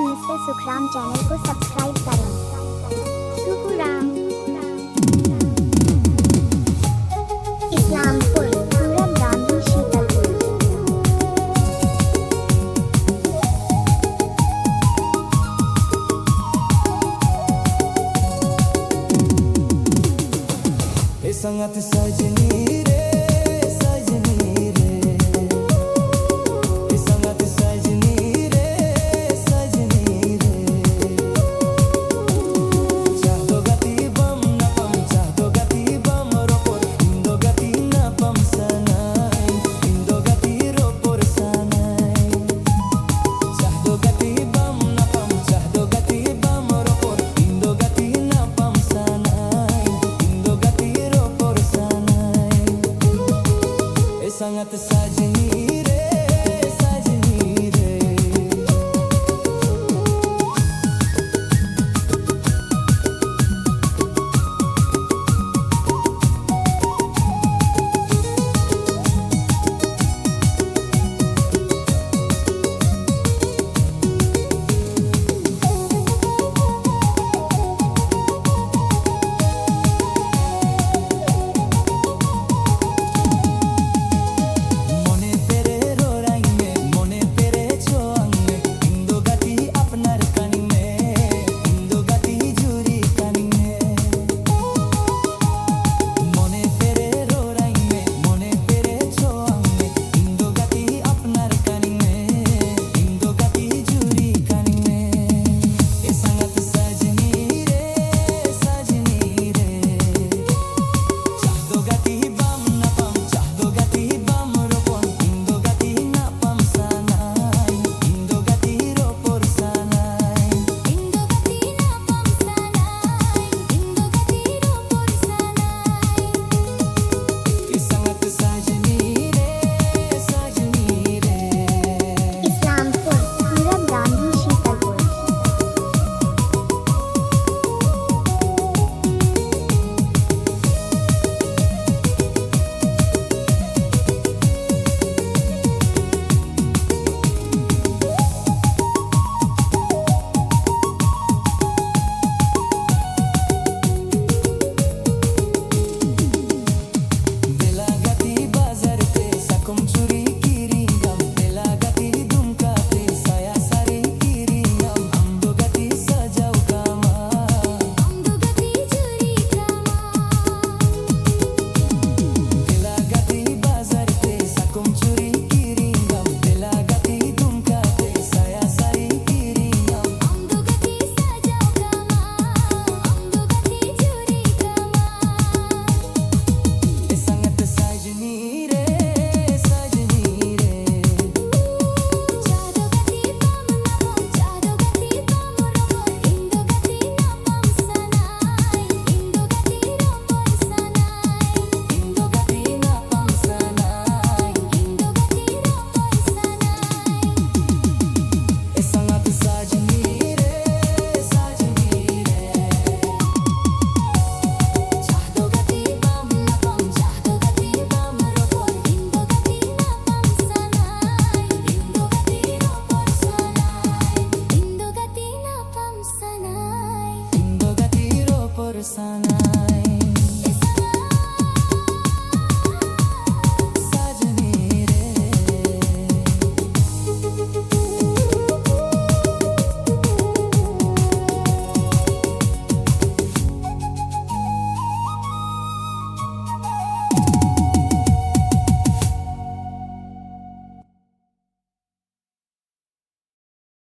Mister Sukhram channel को subscribe करें। सुखराम इस्लामपुर पूरब गांधी शीतलपुर। ए संगत सजनी रे सजनी रे ए संगत सजनी रे सजनी रे चाहतो गति बम न पम चाहतो गति बम रोपोर इंदो गति न पम सनाई इंदो गति रोपोर सनाई चाहतो गति बम न पम चाहतो गति बम रोपोर इंदो गति न पम सनाई इंदो गति रोपोर सनाई ए संगत सजनी रे सजनी रे মনে পেরে রোরাই মে মনে পেরে ছোয়াং মে ইন্দো গাতি আপনার কানি মে ইন্দো গাতি জুরি কানি মে মনে পেরে রোরাই মে মনে পেরে ছোয়াং মে ইন্দো গাতি আপনার কানি মে ইন্দো গাতি জুরি কানি মে এ সংগত সজনী রে সজনী রে চাহতো গতি বম না পম চাহতো গতি বম রোপন ইন্দো গতি না পম সানাই ইন্দো গতি রোপর সানাই इंदो गति ना पम सनाई इंदो गति रोपोर सनाई। ए संगत सजनी रे सजनी रे इस्लामपुर पूरब गांधी शीतलपुर। বেলাগাতি বাজারতে সাকুম চুরি কিরিঙ্গাম বেলাগাতি দুমকাতে সায়া সারি কিরিঙ্গাম আমদো গাতি সাজাও কামা इंदो गति चुरी कामा। বেলাগাতি বাজারতে সাকুম চুরি কিরিঙ্গাম বেলাগাতি দুমকাতে সায়া সারি কিরিঙ্গাম इंदो गति सजाओ कामा इंदो गति चुरी कामा। ए संगत सजनी रे सजनी रे चाहतो गति बम ना पम चाहतो गति बम रोपोर इंदो गति ना पम सनाई इंदो गति रोपोर सनाई इंदो गति ना पम सनाई इंदो गति रोपोर सनाई। ए संगत सजनी रे सजनी रे चाहतो गति बम ना पम चाहतो गति बम रोपोर इंदो गति ना पम सनाई इंदो गति रोपोर सनाई इंदो गति ना पम सनाई। इंदो गति रोपोर सनाई सजनी रे